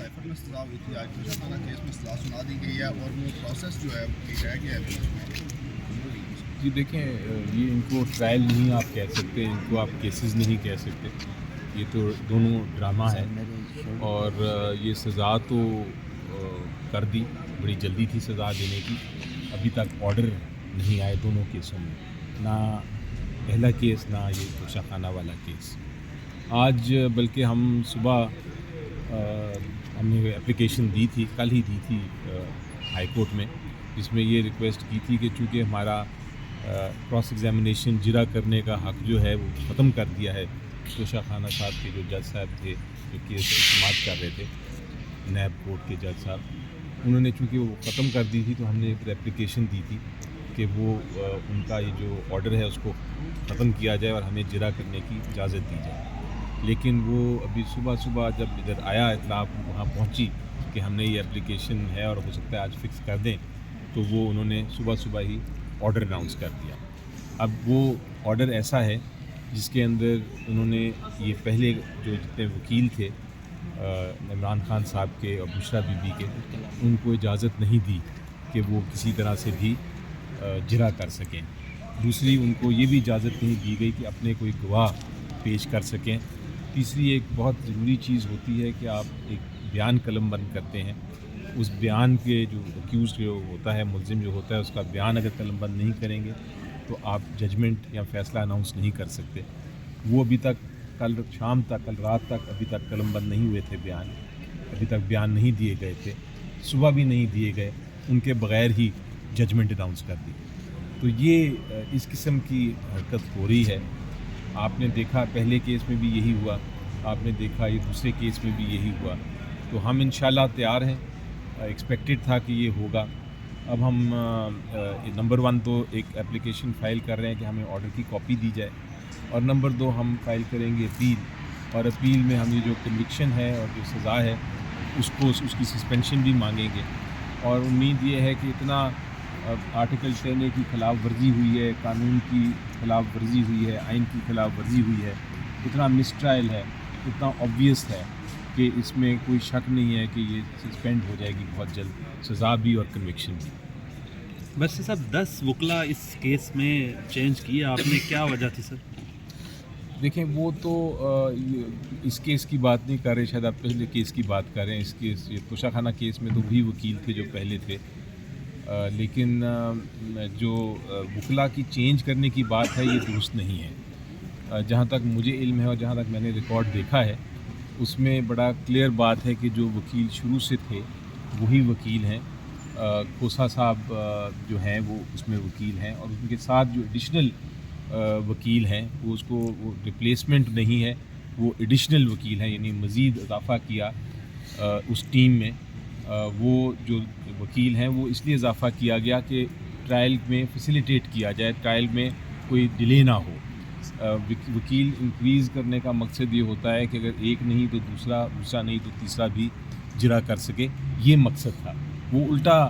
Cipher میں سزا ہوئی تھی، آج توشہ خانہ کیس میں سزا سنا دی گئی ہے اور وہ پروسیس جو ہے وہ رہ گیا ہے اس میں. جی دیکھیں، یہ ان کو ٹرائل نہیں آپ کہہ سکتے، ان کو آپ کیسز نہیں کہہ سکتے، یہ تو دونوں ڈرامہ ہے. اور یہ سزا تو کر دی، بڑی جلدی تھی سزا دینے کی. ابھی تک آرڈر نہیں آئے دونوں کیسوں میں، نہ پہلا کیس نہ یہ توشہ خانہ والا کیس. آج بلکہ ہم صبح ہم نے اپلیکیشن دی تھی، کل ہی دی تھی ہائی کورٹ میں، جس میں یہ ریکویسٹ کی تھی کہ چونکہ ہمارا کراس ایگزامینیشن جرا کرنے کا حق جو ہے وہ ختم کر دیا ہے توشہ خانہ صاحب کے جو جج صاحب تھے جو کیس کی سماعت کر رہے تھے، نیب کورٹ کے جج صاحب، انہوں نے چونکہ وہ ختم کر دی تھی تو ہم نے ایک اپلیکیشن دی تھی کہ وہ ان کا یہ جو آرڈر ہے اس کو ختم کیا جائے اور ہمیں جرا کرنے کی اجازت دی جائے. لیکن وہ ابھی صبح جب ادھر آیا اطلاع وہاں پہنچی کہ ہم نے یہ اپلیکیشن ہے اور ہو سکتا ہے آج فکس کر دیں، تو وہ انہوں نے صبح ہی آرڈر اناؤنس کر دیا. اب وہ آرڈر ایسا ہے جس کے اندر انہوں نے یہ پہلے جو جتنے وکیل تھے عمران خان صاحب کے اور بشرا بی بی کے، ان کو اجازت نہیں دی کہ وہ کسی طرح سے بھی جرا کر سکیں. دوسری، ان کو یہ بھی اجازت نہیں دی گئی کہ اپنے کوئی گواہ پیش کر سکیں. تیسری ایک بہت ضروری چیز ہوتی ہے کہ آپ ایک بیان قلم بند کرتے ہیں، اس بیان کے جو اکیوزڈ جو ہوتا ہے، ملزم جو ہوتا ہے، اس کا بیان اگر قلم بند نہیں کریں گے تو آپ ججمنٹ یا فیصلہ اناؤنس نہیں کر سکتے. وہ ابھی تک کل شام تک، کل رات تک ابھی تک قلم بند نہیں ہوئے تھے، بیان ابھی تک بیان نہیں دیے گئے تھے، صبح بھی نہیں دیے گئے، ان کے بغیر ہی ججمنٹ اناؤنس کر دی. تو یہ اس قسم کی حرکت ہو رہی ہے. آپ نے دیکھا پہلے کیس میں بھی یہی ہوا، آپ نے دیکھا یہ دوسرے کیس میں بھی یہی ہوا. تو ہم انشاءاللہ تیار ہیں، ایکسپیکٹڈ تھا کہ یہ ہوگا. اب ہم نمبر 1 تو ایک اپلیکیشن فائل کر رہے ہیں کہ ہمیں آرڈر کی کاپی دی جائے، اور نمبر 2 ہم فائل کریں گے اپیل، اور اپیل میں ہم یہ جو کنوکشن ہے اور جو سزا ہے اس کی سسپینشن بھی مانگیں گے. اور امید یہ ہے کہ اتنا آرٹیکل 10A کی خلاف ورزی ہوئی ہے، قانون کی خلاف ورزی ہوئی ہے، آئین کی خلاف ورزی ہوئی ہے، اتنا مس ٹرائل ہے، اتنا آبویس ہے کہ اس میں کوئی شک نہیں ہے کہ یہ سسپینڈ ہو جائے گی بہت جلد، سزا بھی اور کنوکشن بھی. برسر صاحب 10 وکلا اس کیس میں چینج کیا آپ نے، کیا وجہ تھی سر؟ دیکھیں وہ تو اس کیس کی بات نہیں کر رہے، شاید آپ پہلے کیس کی بات کر رہے ہیں. اس کیس یہ توشہ خانہ کیس میں تو وہی وکیل تھے جو پہلے تھے، لیکن جو وکلا کی چینج کرنے کی بات ہے یہ درست نہیں ہے. جہاں تک مجھے علم ہے اور جہاں تک میں نے ریکارڈ دیکھا ہے اس میں بڑا کلیئر بات ہے کہ جو وکیل شروع سے تھے وہی وکیل ہیں. کھوسا صاحب جو ہیں وہ اس میں وکیل ہیں، اور ان کے ساتھ جو ایڈیشنل وکیل ہیں وہ اس کو وہ ریپلیسمنٹ نہیں ہے، وہ ایڈیشنل وکیل ہیں، یعنی مزید اضافہ کیا اس ٹیم میں. وہ جو وکیل ہیں وہ اس لیے اضافہ کیا گیا کہ ٹرائل میں فیسیلیٹیٹ کیا جائے، ٹرائل میں کوئی ڈیلے نہ ہو. وکیل انکریز کرنے کا مقصد یہ ہوتا ہے کہ اگر ایک نہیں تو دوسرا نہیں تو تیسرا بھی جرا کر سکے، یہ مقصد تھا. وہ الٹا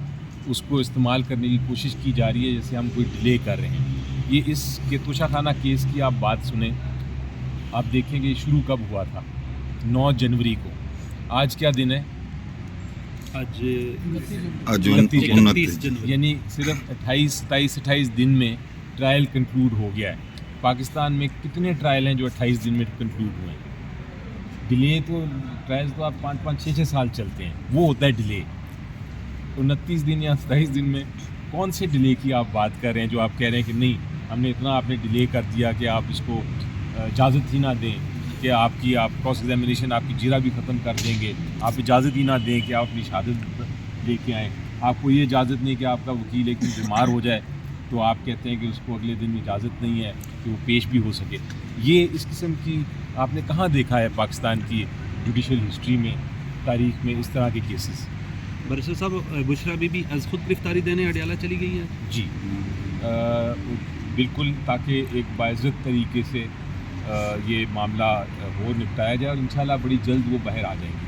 اس کو استعمال کرنے کی کوشش کی جا رہی ہے جیسے ہم کوئی ڈیلے کر رہے ہیں. یہ اس کے توشہ خانہ کیس کی آپ بات سنیں، آپ دیکھیں گے شروع کب ہوا تھا، 9 جنوری کو. آج کیا دن ہے؟ آج 29 جنوری، یعنی صرف 27-28 دن میں ٹرائل کنکلوڈ ہو گیا ہے. پاکستان میں کتنے ٹرائل ہیں جو 28 دن میں کنکلوڈ ہوئے ہیں؟ ڈیلے تو ٹرائل تو آپ 5-6 سال چلتے ہیں، وہ ہوتا ہے ڈیلے. 29 دن یا 27 دن میں کون سے ڈیلے کی آپ بات کر رہے ہیں جو آپ کہہ رہے ہیں کہ نہیں ہم نے اتنا آپ نے ڈیلے کر دیا کہ آپ اس کو اجازت ہی نہ دیں کہ آپ کراس ایگزامینیشن آپ کی جرا بھی ختم کر دیں گے، آپ اجازت ہی نہ دیں کہ آپ اپنی شہادت لے کے آئیں. آپ کو یہ اجازت نہیں کہ آپ کا وکیل ایک دن بیمار ہو جائے تو آپ کہتے ہیں کہ اس کو اگلے دن اجازت نہیں ہے کہ وہ پیش بھی ہو سکے. یہ اس قسم کی آپ نے کہاں دیکھا ہے پاکستان کی جوڈیشل ہسٹری میں، تاریخ میں اس طرح کے کیسز؟ برسر صاحب بشرا بی بی از خود گرفتاری دینے اڈیالہ چلی گئی ہے؟ جی بالکل، تاکہ ایک باعزت طریقے سے یہ معاملہ نپٹایا جائے، اور انشاءاللہ بڑی جلد وہ باہر آ جائیں گے.